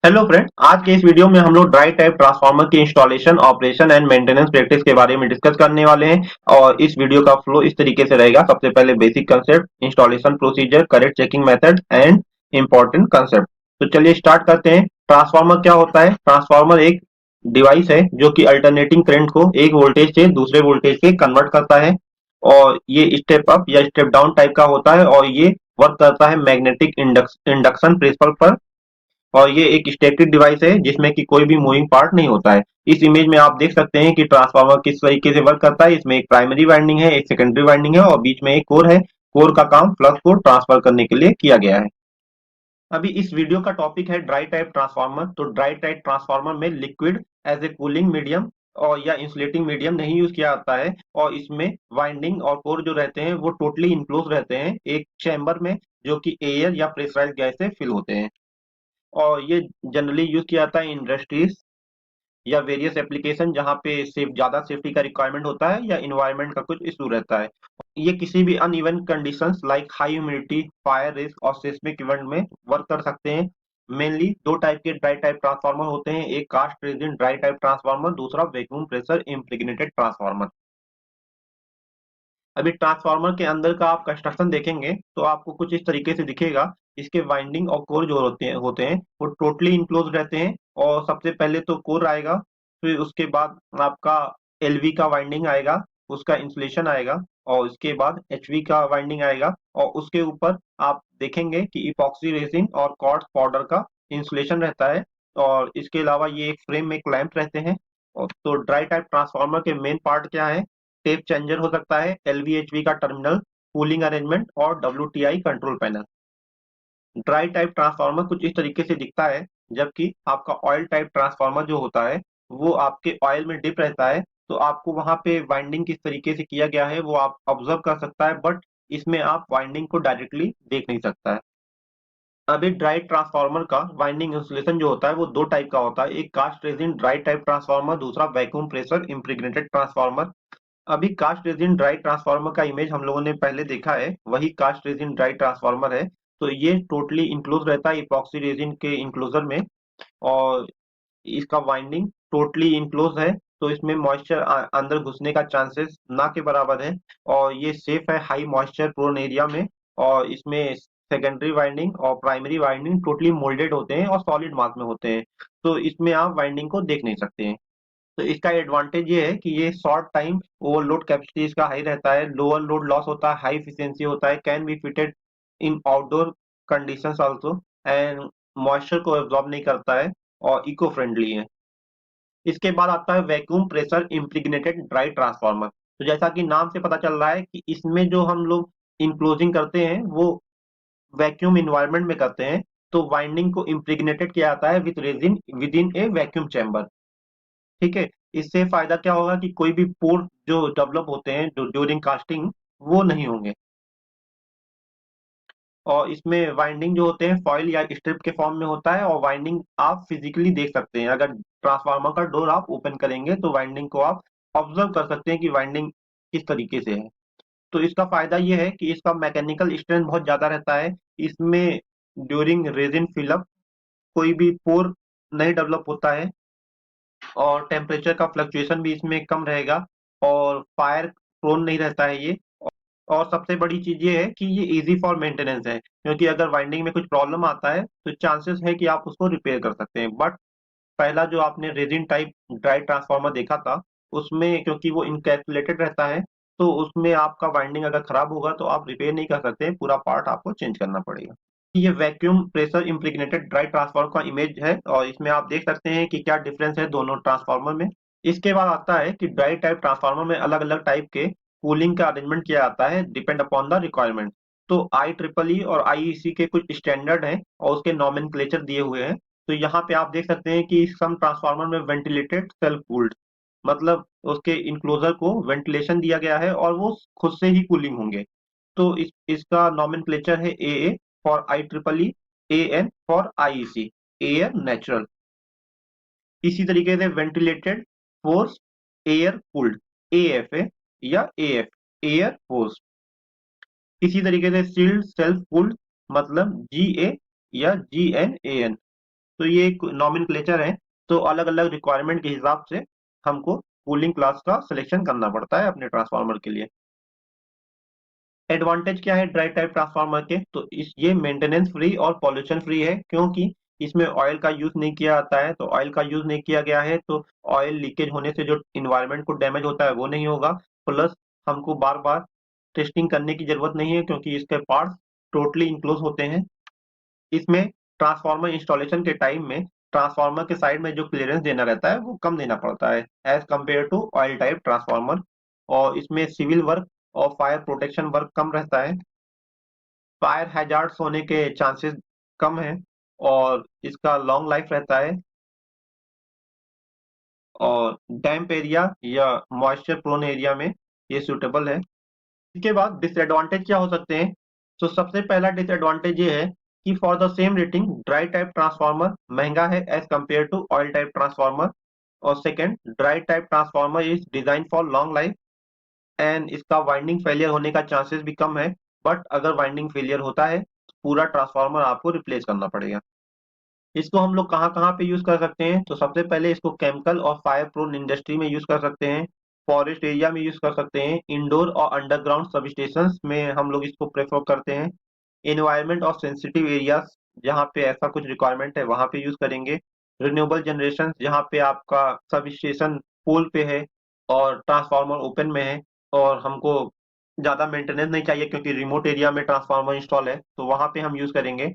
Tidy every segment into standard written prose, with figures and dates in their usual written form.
Hello friend, आज के इस वीडियो में हम लोग ड्राई टाइप ट्रांसफार्मर की installation, operation and maintenance practice के बारे में डिस्कस करने वाले हैं। और इस वीडियो का फ्लो इस तरीके से रहेगा। सबसे पहले basic concept, installation procedure, correct checking method and important concept. तो चलिए स्टार्ट करते हैं। ट्रांसफार्मर क्या होता है? ट्रांसफार्मर एक डिवाइस है जो कि अल्टरनेटिंग करंट को एक वोल्टेज से दूसरे वोल्टेज पे कन्वर्ट करता है। और ये स्टेप अप या स्टेप डाउन टाइप का होता है और ये वर्क करता है मैग्नेटिक इंडक्शन प्रिंसिपल पर। और ये एक स्टैटिक डिवाइस है जिसमें कि कोई भी मूविंग पार्ट नहीं होता है। इस इमेज में आप देख सकते हैं कि ट्रांसफार्मर किस तरीके से वर्क करता है। इसमें एक प्राइमरी वाइंडिंग है, एक सेकेंडरी वाइंडिंग है और बीच में एक कोर है। कोर का काम फ्लक्स को ट्रांसफर करने के लिए किया गया है। अभी इस वीडियो का टॉपिक है ड्राई टाइप ट्रांसफार्मर। तो ड्राई टाइप ट्रांसफार्मर में liquid as a cooling medium और या इंसुलेटिंग मीडियम नहीं यूज किया जाता है। और इसमें वाइंडिंग और कोर जो रहते हैं वो टोटली इनक्लोज रहते हैं एक चैम्बर में, जो कि एयर या प्रेशराइज गैस से फिल होते हैं। और ये जनरली यूज किया जाता है इंडस्ट्रीज या वेरियस एप्लीकेशन जहाँ पे सेफ ज्यादा सेफ्टी का रिक्वायरमेंट होता है या इन्वायरमेंट का कुछ इशू रहता है। ये किसी भी uneven conditions like high humidity, fire risk और सिस्मिक इवेंट में वर्क कर सकते हैं। मेनली दो टाइप के ड्राई टाइप ट्रांसफार्मर होते हैं, एक cast resin dry type transformer, दूसरा वैक्यूम प्रेशर इम्प्रेग्नेटेड ट्रांसफार्मर। अभी ट्रांसफार्मर के अंदर का आप कंस्ट्रक्शन देखेंगे तो आपको कुछ इस तरीके से दिखेगा। इसके वाइंडिंग और कोर जो होते हैं वो टोटली इनक्लोज रहते हैं। और सबसे पहले तो कोर आएगा, फिर उसके बाद आपका एलवी का वाइंडिंग आएगा, उसका इंसुलेशन आएगा, और उसके बाद एचवी का वाइंडिंग आएगा। और उसके ऊपर आप देखेंगे कि इपॉक्सी रेजिन और क्वार्ट्ज पाउडर का इंसुलेशन रहता है। और इसके अलावा ये एक फ्रेम में क्लैंप रहते हैं। और तो ड्राई टाइप ट्रांसफार्मर के मेन पार्ट क्या है? टेप चेंजर हो सकता है, एलवीएचवी का टर्मिनल, कूलिंग अरेंजमेंट और WTI control panel. Dry type transformer कुछ इस तरीके से दिखता है, जबकि आपका ऑयल टाइप ट्रांसफार्मर जो होता है वो आपके ऑयल में डिप रहता है। तो आपको वहां पे वाइंडिंग किस तरीके से किया गया है वो आप ऑब्जर्व कर सकता है, बट इसमें आप वाइंडिंग को डायरेक्टली देख नहीं सकता है। अभी ड्राई ट्रांसफार्मर का वाइंडिंग इंसुलेशन जो होता है वो दो टाइप का होता है, एक cast resin dry type transformer, दूसरा वैक्यूम प्रेशर इम्प्रेग्नेटेड ट्रांसफार्मर। अभी कास्ट रेजिन ड्राई ट्रांसफार्मर का इमेज हम लोगों ने पहले देखा है, वही कास्ट रेजिन ड्राई ट्रांसफार्मर है। तो ये टोटली इंक्लोज रहता है इपॉक्सी रेजिन के इंक्लोजर में। और इसका वाइंडिंग टोटली इंक्लोज है, तो इसमें मॉइस्चर अंदर घुसने का चांसेस ना के बराबर है। और ये सेफ है हाई मॉइस्चर प्रोन एरिया में। और इसमें सेकेंडरी वाइंडिंग और प्राइमरी वाइंडिंग टोटली मोल्डेड होते हैं और सॉलिड मास में होते हैं। तो इसमें आप वाइंडिंग को देख नहीं सकते हैं। तो इसका एडवांटेज ये है कि ये शॉर्ट टाइम ओवरलोड कैपेसिटी इसका हाई रहता है, लोअर लोड लॉस होता है, हाई एफिशिएंसी होता है, can be fitted in outdoor conditions also, and moisture को एब्जॉर्ब नहीं करता है और इको फ्रेंडली है। इसके बाद आता है vacuum pressure impregnated dry transformer. तो जैसा कि नाम से पता चल रहा है कि इसमें जो हम लोग इनक्लोजिंग करते हैं वो वैक्यूम इन्वायरमेंट में करते हैं। तो वाइंडिंग को इम्प्रिग्नेटेड किया जाता है with resin with in A vacuum chamber. ठीक है। इससे फायदा क्या होगा कि कोई भी पोर जो डेवलप होते हैं जो ड्यूरिंग कास्टिंग वो नहीं होंगे। और इसमें वाइंडिंग जो होते हैं फॉइल या स्ट्रिप के फॉर्म में होता है, और वाइंडिंग आप फिजिकली देख सकते हैं। अगर ट्रांसफार्मर का डोर आप ओपन करेंगे तो वाइंडिंग को आप ऑब्जर्व कर सकते हैं कि वाइंडिंग किस तरीके से है। तो इसका फायदा ये है कि इसका मैकेनिकल स्ट्रेंथ बहुत ज्यादा रहता है। इसमें ड्यूरिंग रेजिन फिलअप कोई भी पोर नहीं डेवलप होता है। और टेम्परेचर का फ्लक्चुएशन भी इसमें कम रहेगा। और फायर प्रोन नहीं रहता है ये। और सबसे बड़ी चीज ये है कि ये इजी फॉर मेंटेनेंस है, क्योंकि अगर वाइंडिंग में कुछ प्रॉब्लम आता है तो चांसेस है कि आप उसको रिपेयर कर सकते हैं। बट पहला जो आपने रेजिन टाइप ड्राई ट्रांसफार्मर देखा था उसमें क्योंकि वो इनकैप्सुलेटेड रहता है, तो उसमें आपका वाइंडिंग अगर खराब होगा तो आप रिपेयर नहीं कर सकते, पूरा पार्ट आपको चेंज करना पड़ेगा। ये vacuum pressure impregnated dry transformer का इमेज है और इसमें आप देख सकते हैं कि क्या डिफरेंस है दोनों ट्रांसफार्मर में। इसके बाद आता है कि ड्राई टाइप ट्रांसफार्मर में अलग अलग टाइप के कूलिंग का अरेंजमेंट किया जाता है डिपेंड अपॉन द रिक्वायरमेंट। तो आई ट्रिपल ई और आईईसी के कुछ स्टैंडर्ड हैं और उसके नॉमेनक्लेचर दिए हुए हैं। तो यहाँ पे आप देख सकते हैं कि सम ट्रांसफार्मर में वेंटिलेटेड सेल्फ कूल्ड, मतलब उसके इंक्लोजर को वेंटिलेशन दिया गया है और वो खुद से ही कूलिंग होंगे। तो इसका नॉमेनक्लेचर है A for I triple E, A N for IEC, air natural. इसी तरीके से ventilated force air cooled, AF है, या एएफ, एयर फोर्स। इसी तरीके से सील्ड सेल्फ कूल्ड, मतलब जीए या जीएनएन। तो ये एक नॉमेनक्लेचर है। तो अलग अलग रिक्वायरमेंट के हिसाब से हमको कूलिंग क्लास का सिलेक्शन करना पड़ता है अपने ट्रांसफार्मर के लिए। एडवांटेज क्या है ड्राई टाइप ट्रांसफार्मर के, तो इस ये मेंटेनेंस फ्री और पॉल्यूशन फ्री है, क्योंकि इसमें ऑयल का यूज नहीं किया जाता है। तो ऑयल का यूज नहीं किया गया है तो ऑयल लीकेज होने से जो इन्वायरमेंट को डैमेज होता है वो नहीं होगा। प्लस हमको बार बार टेस्टिंग करने की जरूरत नहीं है, क्योंकि इसके पार्ट्स टोटली इनक्लोज होते हैं। इसमें ट्रांसफार्मर इंस्टॉलेशन के टाइम में ट्रांसफार्मर के साइड में जो क्लियरेंस देना रहता है वो कम देना पड़ता है as compare to oil type transformer. और इसमें सिविल वर्क और फायर प्रोटेक्शन वर्क कम रहता है, फायर हैजार्ड्स होने के चांसेस कम है, और इसका लॉन्ग लाइफ रहता है, और डैम्प एरिया या मॉइस्चर प्रोन एरिया में ये सूटेबल है। इसके बाद डिसएडवांटेज क्या हो सकते हैं, तो सबसे पहला डिसएडवांटेज ये है कि for the same rating dry type transformer महंगा है as compare to oil type transformer. और second, dry type transformer is design for long life and इसका वाइंडिंग फेलियर होने का चांसेस भी कम है। बट अगर वाइंडिंग फेलियर होता है तो पूरा ट्रांसफार्मर आपको रिप्लेस करना पड़ेगा। इसको हम लोग कहाँ कहाँ पे यूज कर सकते हैं, तो सबसे पहले इसको केमिकल और फायर प्रोन इंडस्ट्री में यूज कर सकते हैं, फॉरेस्ट एरिया में यूज कर सकते हैं, इंडोर और अंडरग्राउंड सबस्टेशंस में हम लोग इसको प्रेफर करते हैं, एनवायरमेंट और सेंसिटिव एरियाज जहाँ पे ऐसा कुछ रिक्वायरमेंट है वहां पे यूज करेंगे, रिन्यूएबल जनरेशन जहाँ पे आपका सब स्टेशन पोल पे है और ट्रांसफार्मर ओपन में है और हमको ज्यादा मेंटेनेंस नहीं चाहिए क्योंकि रिमोट एरिया में ट्रांसफार्मर इंस्टॉल है, तो वहां पे हम यूज करेंगे।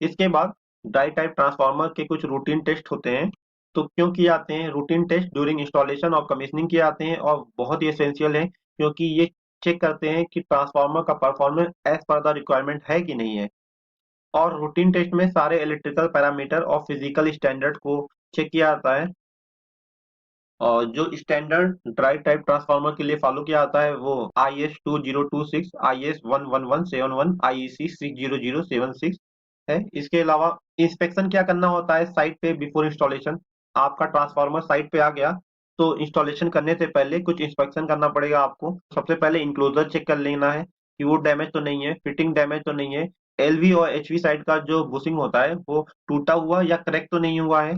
इसके बाद ड्राई टाइप ट्रांसफार्मर के कुछ रूटीन टेस्ट होते हैं। तो क्यों किए जाते हैं रूटीन टेस्ट, ड्यूरिंग इंस्टॉलेशन और कमीशनिंग किए जाते हैं और बहुत ही एसेंशियल है, क्योंकि ये चेक करते हैं कि ट्रांसफार्मर का performance as per the requirement है कि नहीं है। और रूटीन टेस्ट में सारे इलेक्ट्रिकल पैरामीटर और फिजिकल स्टैंडर्ड को चेक किया जाता है। और जो स्टैंडर्ड ड्राई टाइप ट्रांसफार्मर के लिए फॉलो किया जाता है वो IS 2026, IS 1117, IEC 6007 है। इसके अलावा इंस्पेक्शन क्या करना होता है साइट पे बिफोर इंस्टॉलेशन। आपका ट्रांसफार्मर साइट पे आ गया तो इंस्टॉलेशन करने से पहले कुछ इंस्पेक्शन करना पड़ेगा आपको। सबसे पहले इंक्लोजर चेक कर लेना है कि वो डैमेज तो नहीं है, फिटिंग डैमेज तो नहीं है, LV और HV साइड का जो बुशिंग होता है वो टूटा हुआ या क्रैक तो नहीं हुआ है,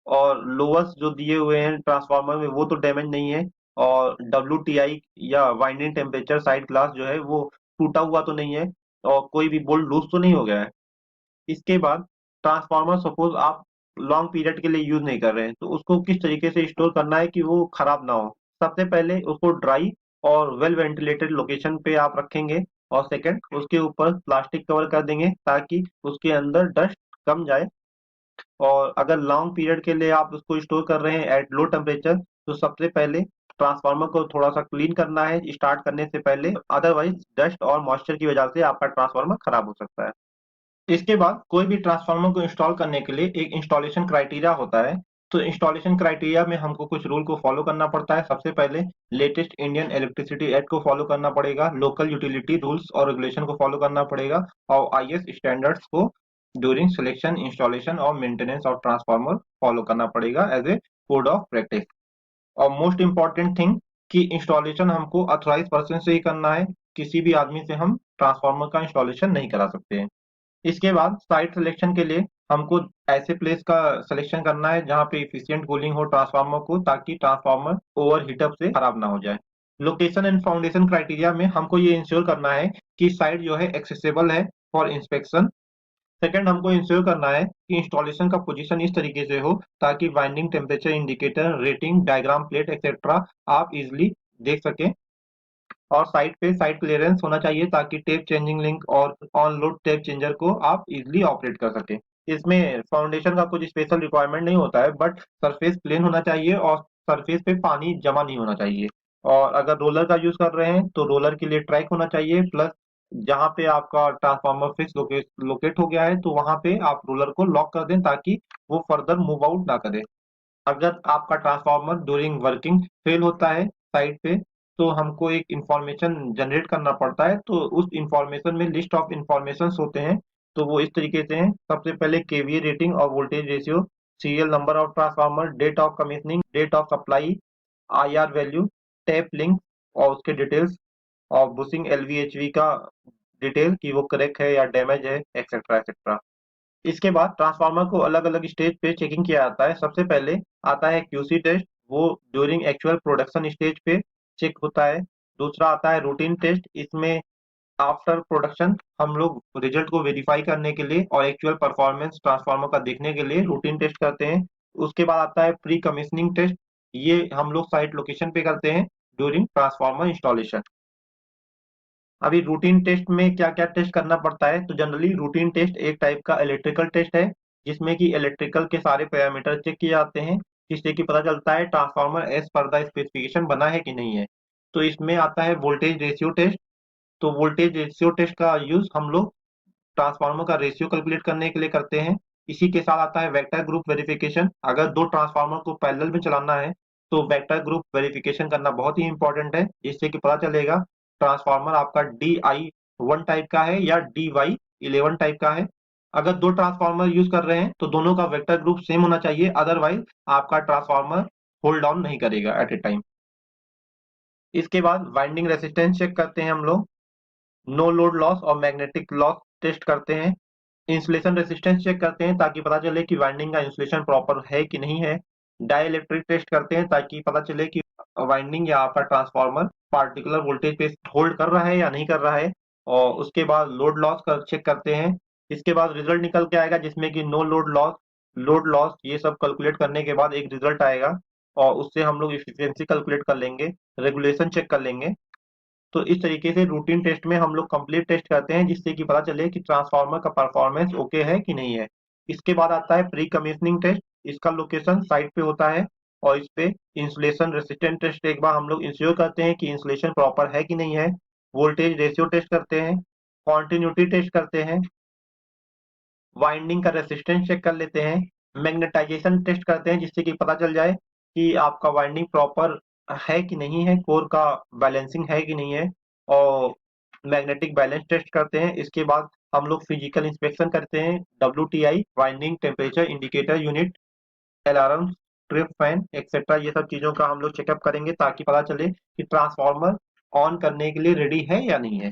और लोअर्स जो दिए हुए हैं ट्रांसफार्मर में वो तो डैमेज नहीं है, और WTI या वाइंडिंग टेम्परेचर साइड ग्लास जो है वो टूटा हुआ तो नहीं है, और कोई भी बोल्ट लूज तो नहीं हो गया है। इसके बाद ट्रांसफार्मर सपोज आप लॉन्ग पीरियड के लिए यूज नहीं कर रहे हैं तो उसको किस तरीके से स्टोर करना है कि वो खराब ना हो। सबसे पहले उसको ड्राई और वेल वेंटिलेटेड लोकेशन पे आप रखेंगे, और सेकंड उसके ऊपर प्लास्टिक कवर कर देंगे ताकि उसके अंदर डस्ट कम जाए। और अगर लॉन्ग पीरियड के लिए आप उसको स्टोर कर रहे हैं एट लो टेम्परेचर तो सबसे पहले ट्रांसफार्मर को थोड़ा सा क्लीन करना है स्टार्ट करने से पहले, अदरवाइज डस्ट और मॉइस्चर की वजह से आपका ट्रांसफार्मर खराब हो सकता है। इसके बाद कोई भी ट्रांसफार्मर को इंस्टॉल करने के लिए एक इंस्टॉलेशन क्राइटेरिया होता है। तो इंस्टॉलेशन क्राइटेरिया में हमको कुछ रूल को फॉलो करना पड़ता है। सबसे पहले लेटेस्ट इंडियन इलेक्ट्रिसिटी एक्ट को फॉलो करना पड़ेगा, लोकल यूटिलिटी रूल्स और रेगुलेशन को फॉलो करना पड़ेगा, और IS स्टैंडर्ड्स को ड्यूरिंग सिलेक्शन इंस्टॉलेशन और मेंटेनेंस ऑफ ट्रांसफार्मर फॉलो करना पड़ेगा as a code of practice. और मोस्ट इंपॉर्टेंट थिंग कि इंस्टॉलेशन हमको अथॉराइज पर्सन से ही करना है, किसी भी आदमी से हम ट्रांसफार्मर का इंस्टॉलेशन नहीं करा सकते हैं। इसके बाद साइट सिलेक्शन के लिए हमको ऐसे प्लेस का सिलेक्शन करना है जहाँ पे इफिशिएंट कूलिंग हो ट्रांसफार्मर को, ताकि ट्रांसफार्मर ओवर हीटअप से खराब ना हो जाए। लोकेशन एंड फाउंडेशन क्राइटेरिया में हमको ये इंश्योर करना है कि साइट जो है एक्सेसिबल है फॉर इंस्पेक्शन। सेकंड, हमको इंश्योर करना है कि इंस्टॉलेशन का पोजीशन इस तरीके से हो ताकि winding temperature indicator rating diagram plate etcetera आप इजिली देख सकें। और साइट पे साइट क्लियरेंस होना चाहिए ताकि टेप चेंजिंग लिंक और ऑन लोड टेप चेंजर को आप इजीली ऑपरेट कर सके। इसमें फाउंडेशन का कुछ स्पेशल रिक्वायरमेंट नहीं होता है, बट सरफेस प्लेन होना चाहिए और सरफेस पे पानी जमा नहीं होना चाहिए। और अगर रोलर का यूज कर रहे हैं तो रोलर के लिए ट्रैक होना चाहिए, प्लस जहाँ पे आपका ट्रांसफार्मर फिक्स लोकेट हो गया है तो वहां पे आप रोलर को लॉक कर दें ताकि वो फर्दर मूव आउट ना करे। अगर आपका ट्रांसफार्मर ड्यूरिंग वर्किंग फेल होता है साइट पे तो हमको एक इंफॉर्मेशन जनरेट करना पड़ता है। तो उस इंफॉर्मेशन में लिस्ट ऑफ इंफॉर्मेशन होते हैं, तो वो इस तरीके से हैं। सबसे पहले KVA रेटिंग और voltage ratio, serial number of transformer, date of commissioning, date of supply, IR value, tap link और उसके डिटेल्स, और बुशिंग LVHV का डिटेल कि वो करेक्ट है या डैमेज है, एक्सेट्रा एक्सेट्रा। इसके बाद ट्रांसफार्मर को अलग अलग स्टेज पे चेकिंग किया जाता है। सबसे पहले आता है क्यूसी टेस्ट, वो ड्यूरिंग एक्चुअल प्रोडक्शन स्टेज पे चेक होता है। दूसरा आता है रूटीन टेस्ट, इसमें आफ्टर प्रोडक्शन हम लोग रिजल्ट को वेरीफाई करने के लिए और एक्चुअल परफॉर्मेंस ट्रांसफार्मर का देखने के लिए रूटीन टेस्ट करते हैं। उसके बाद आता है प्री कमीशनिंग टेस्ट, ये हम लोग साइट लोकेशन पे करते हैं ड्यूरिंग ट्रांसफार्मर इंस्टॉलेशन। अभी रूटीन टेस्ट में क्या क्या टेस्ट करना पड़ता है, तो जनरली रूटीन टेस्ट एक टाइप का इलेक्ट्रिकल टेस्ट है, जिसमें कि इलेक्ट्रिकल के सारे पैरामीटर चेक किए जाते हैं, जिससे कि पता चलता है transformer as per the specification बना है कि नहीं है। तो इसमें आता है वोल्टेज रेशियो टेस्ट। तो वोल्टेज रेशियो टेस्ट का यूज हम लोग ट्रांसफार्मर का रेशियो कैलकुलेट करने के लिए करते हैं। इसी के साथ आता है वेक्टर ग्रुप वेरिफिकेशन। अगर दो ट्रांसफार्मर को पैरेलल में चलाना है तो वेक्टर ग्रुप वेरिफिकेशन करना बहुत ही इंपॉर्टेंट है, जिससे कि पता चलेगा ट्रांसफार्मर आपका DI1 टाइप का है या DY11 टाइप का है। अगर दो ट्रांसफार्मर यूज कर रहे हैं तो दोनों का वेक्टर ग्रुप सेम होना चाहिए, अदरवाइज आपका ट्रांसफार्मर होल्ड डाउन नहीं करेगा एट ए टाइम। इसके बाद वाइंडिंग रेसिस्टेंस चेक करते हैं हम लोग, नो लोड लॉस और मैग्नेटिक लॉस टेस्ट करते हैं, इंसुलेशन रेजिस्टेंस चेक करते हैं ताकि पता चले कि वाइंडिंग का इंसुलेशन प्रॉपर है कि नहीं है, डाई इलेक्ट्रिक टेस्ट करते हैं ताकि पता चले कि वाइंडिंग या आपका ट्रांसफार्मर पार्टिकुलर वोल्टेज पे होल्ड कर रहा है या नहीं कर रहा है, और उसके बाद लोड लॉस कर चेक करते हैं। इसके बाद रिजल्ट निकल के आएगा जिसमें कि no load loss, load loss ये सब कैलकुलेट करने के बाद एक रिजल्ट आएगा, और उससे हम लोग इफिशियंसी कैलकुलेट कर लेंगे, रेगुलेशन चेक कर लेंगे। तो इस तरीके से रूटीन टेस्ट में हम लोग कंप्लीट टेस्ट करते हैं, जिससे कि पता चले कि ट्रांसफार्मर का परफॉर्मेंस ओके है कि नहीं है। इसके बाद आता है प्री कमीशनिंग टेस्ट, इसका लोकेशन साइट पे होता है, और इस पे इंसुलेशन रेसिस्टेंट टेस्ट एक बार हम लोग इंश्योर करते हैं कि इंसुलेशन प्रॉपर है कि नहीं है, वोल्टेज रेशियो टेस्ट करते हैं, कॉन्टिन्यूटी टेस्ट करते हैं, वाइंडिंग का रेसिस्टेंस चेक कर लेते हैं, मैग्नेटाइजेशन टेस्ट करते हैं जिससे कि पता चल जाए कि आपका वाइंडिंग प्रॉपर है कि नहीं है, कोर का बैलेंसिंग है कि नहीं है, और मैग्नेटिक बैलेंस टेस्ट करते हैं। इसके बाद हम लोग फिजिकल इंस्पेक्शन करते हैं, WTI winding temperature indicator unit, alarm, trip fan etcetera, ये सब चीजों का हम लोग चेकअप करेंगे ताकि पता चले कि ट्रांसफार्मर ऑन करने के लिए रेडी है या नहीं है।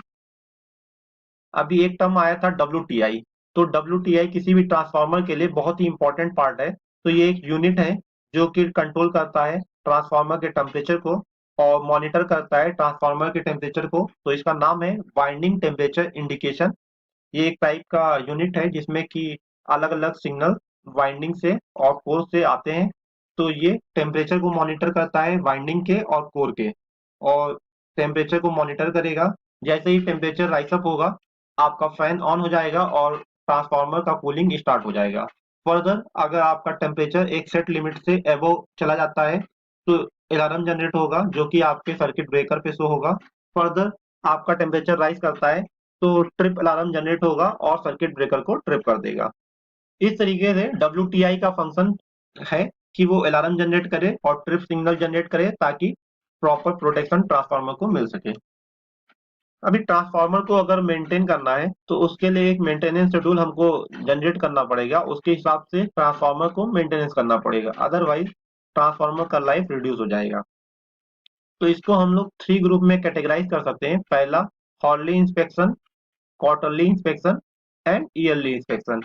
अभी एक टर्म आया था WTI, तो WTI किसी भी ट्रांसफार्मर के लिए बहुत ही इंपॉर्टेंट पार्ट है। तो ये एक यूनिट है जो कि कंट्रोल करता है ट्रांसफार्मर के टेम्परेचर को और मॉनिटर करता है ट्रांसफार्मर के टेम्परेचर को। तो इसका नाम है वाइंडिंग टेम्परेचर इंडिकेशन। ये एक टाइप का यूनिट है जिसमें कि अलग अलग सिग्नल वाइंडिंग से और कोर से आते हैं। तो ये टेम्परेचर को मॉनिटर करता है वाइंडिंग के और कोर के, और टेम्परेचर को मॉनिटर करेगा। जैसे ही टेम्परेचर राइस अप होगा आपका फैन ऑन हो जाएगा और ट्रांसफार्मर का कूलिंग स्टार्ट हो जाएगा। फर्दर अगर आपका टेम्परेचर एक सेट लिमिट से एबव चला जाता है तो अलार्म जनरेट होगा जो कि आपके सर्किट ब्रेकर पे शो होगा। फर्दर आपका टेम्परेचर राइज करता है तो ट्रिप अलार्म जनरेट होगा और सर्किट ब्रेकर को ट्रिप कर देगा। इस तरीके से WTI का फंक्शन है कि वो अलार्म जनरेट करे और ट्रिप सिग्नल जनरेट करे ताकि प्रॉपर प्रोटेक्शन ट्रांसफार्मर को मिल सके। अभी ट्रांसफार्मर को अगर मेंटेन करना है तो उसके लिए एक मेंटेनेंस शेड्यूल हमको जनरेट करना पड़ेगा, उसके हिसाब से ट्रांसफार्मर को मेंटेनेंस करना पड़ेगा, अदरवाइज ट्रांसफार्मर का लाइफ रिड्यूस हो जाएगा। तो इसको हम लोग 3 ग्रुप में कैटेगराइज कर सकते हैं। पहला hourly inspection, quarterly inspection and yearly inspection.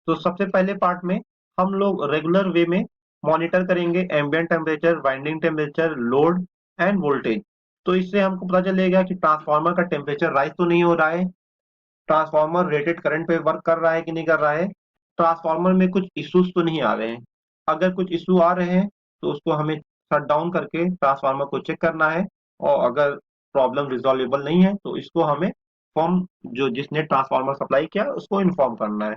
तो सबसे पहले पार्ट में हम लोग रेगुलर वे में मॉनिटर करेंगे ambient temperature, winding temperature, load end voltage. तो इससे हमको पता चलेगा कि ट्रांसफार्मर का टेम्परेचर राइज तो नहीं हो रहा है, ट्रांसफार्मर रेटेड करंट पे वर्क कर रहा है कि नहीं कर रहा है, ट्रांसफार्मर में कुछ इश्यूज तो नहीं आ रहे हैं। अगर कुछ इशू आ रहे हैं तो उसको हमें शट डाउन करके ट्रांसफार्मर को चेक करना है, और अगर प्रॉब्लम रिजॉल्वेबल नहीं है तो इसको हमें फॉर्म जो जिसने ट्रांसफार्मर सप्लाई किया उसको इन्फॉर्म करना है।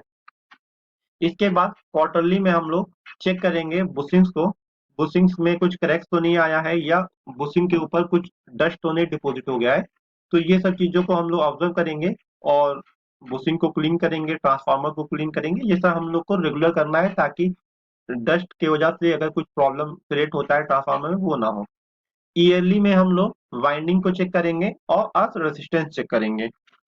इसके बाद क्वार्टरली में हम लोग चेक करेंगे बुशिंग्स को, बुशिंग्स में कुछ क्रैक्स तो नहीं आया है या बुशिंग के ऊपर कुछ डस्ट तो नहीं डिपॉजिट हो गया है। तो ये सब चीजों को हम लोग ऑब्जर्व करेंगे और बुशिंग को क्लीन करेंगे, ट्रांसफार्मर को क्लीन करेंगे। ये सब हम लोग को रेगुलर करना है ताकि डस्ट की वजह से अगर कुछ प्रॉब्लम क्रिएट होता है ट्रांसफार्मर में वो ना हो। ईयरली में हम लोग वाइंडिंग को चेक करेंगे और अर्थ रेजिस्टेंस चेक करेंगे।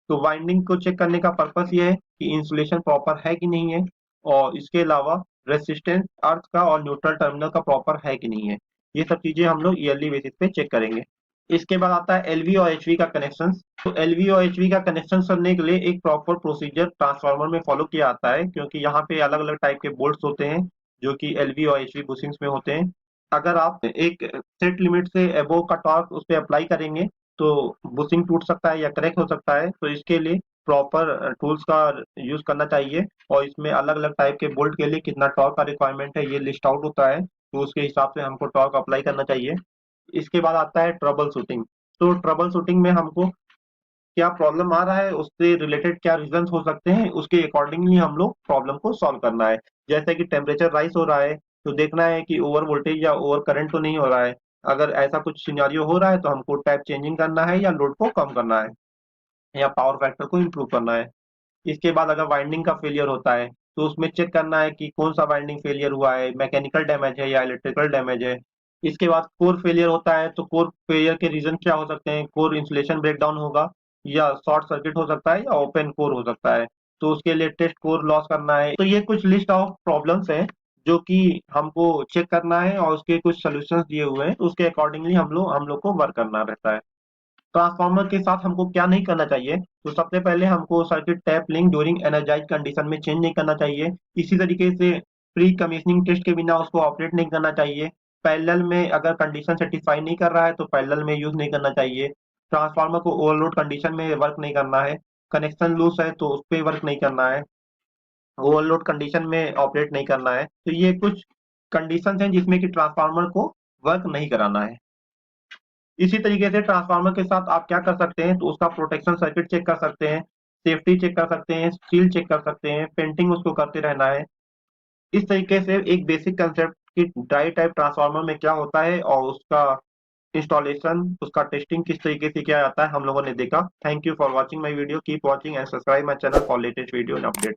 तो वाइंडिंग को चेक करने का पर्पस ये है कि इंसुलेशन प्रॉपर है कि नहीं है, और इसके अलावा रेजिस्टेंस अर्थ का और न्यूट्रल टर्मिनल का प्रॉपर है कि नहीं है। ये सब चीजें हम लोग ईयरली बेसिस पे चेक करेंगे। इसके बाद आता है एलवी और एचवी का कनेक्शन। तो एलवी और एचवी का कनेक्शन करने के लिए एक प्रॉपर प्रोसीजर ट्रांसफार्मर में फॉलो किया जाता है, क्योंकि यहाँ पे अलग अलग टाइप के बोल्ट्स होते हैं जो कि एलवी और एचवी बुशिंग्स में होते हैं। अगर आप एक सेट लिमिट से अबोव का टॉर्क उस पर अप्लाई करेंगे तो बुशिंग टूट सकता है या क्रैक हो सकता है। तो इसके लिए प्रॉपर टूल्स का यूज करना चाहिए, और इसमें अलग अलग टाइप के बोल्ट के लिए कितना टॉर्क का रिक्वायरमेंट है ये लिस्ट आउट होता है, तो उसके हिसाब से हमको टॉर्क अप्लाई करना चाहिए। इसके बाद आता है ट्रबल शूटिंग। तो ट्रबल शूटिंग में हमको क्या प्रॉब्लम आ रहा है, उससे रिलेटेड क्या रीजंस हो सकते हैं, उसके अकॉर्डिंगली हम लोग प्रॉब्लम को सॉल्व करना है। जैसे कि टेम्परेचर राइज हो रहा है तो देखना है कि ओवर वोल्टेज या ओवर करंट तो नहीं हो रहा है। अगर ऐसा कुछ सिनेरियो हो रहा है तो हमको टैप चेंजिंग करना है या लोड को कम करना है या पावर फैक्टर को इम्प्रूव करना है। इसके बाद अगर वाइंडिंग का फेलियर होता है तो उसमें चेक करना है कि कौन सा वाइंडिंग फेलियर हुआ है, मैकेनिकल डैमेज है या इलेक्ट्रिकल डैमेज है। इसके बाद कोर फेलियर होता है तो कोर फेलियर के रीजन क्या हो सकते हैं, कोर इंसुलेशन ब्रेकडाउन होगा या शॉर्ट सर्किट हो सकता है या ओपन कोर हो सकता है। तो उसके लिए टेस्ट कोर लॉस करना है। तो ये कुछ लिस्ट ऑफ प्रॉब्लम्स हैं जो कि हमको चेक करना है, और उसके कुछ सोल्यूशंस दिए हुए हैं, तो उसके अकॉर्डिंगली हम लोग को वर्क करना रहता है। ट्रांसफार्मर के साथ हमको क्या नहीं करना चाहिए, तो सबसे पहले हमको circuit tap link during energise condition में चेंज नहीं करना चाहिए। इसी तरीके से प्री कमीशनिंग टेस्ट के बिना उसको ऑपरेट नहीं करना चाहिए। पैरेलल में अगर कंडीशन सेटिस्फाई नहीं कर रहा है तो पैरेलल में यूज नहीं करना चाहिए। ट्रांसफार्मर को ओवरलोड कंडीशन में वर्क नहीं करना है। कनेक्शन लूज है तो उस पर वर्क नहीं करना है। ओवरलोड कंडीशन में ऑपरेट नहीं करना है। तो ये कुछ कंडीशन हैं जिसमें कि ट्रांसफार्मर को वर्क नहीं कराना है। इसी तरीके से ट्रांसफार्मर के साथ आप क्या कर सकते हैं, तो उसका प्रोटेक्शन सर्किट चेक कर सकते हैं, सेफ्टी चेक कर सकते हैं, सील चेक कर सकते हैं, पेंटिंग उसको करते रहना है। इस तरीके से एक बेसिक कंसेप्ट कि डाई टाइप ट्रांसफार्मर में क्या होता है और उसका इंस्टॉलेशन, उसका टेस्टिंग किस तरीके से किया जाता है, हम लोगों ने देखा। Thank you for watching my video. Keep watching and subscribe my channel for latest video and update.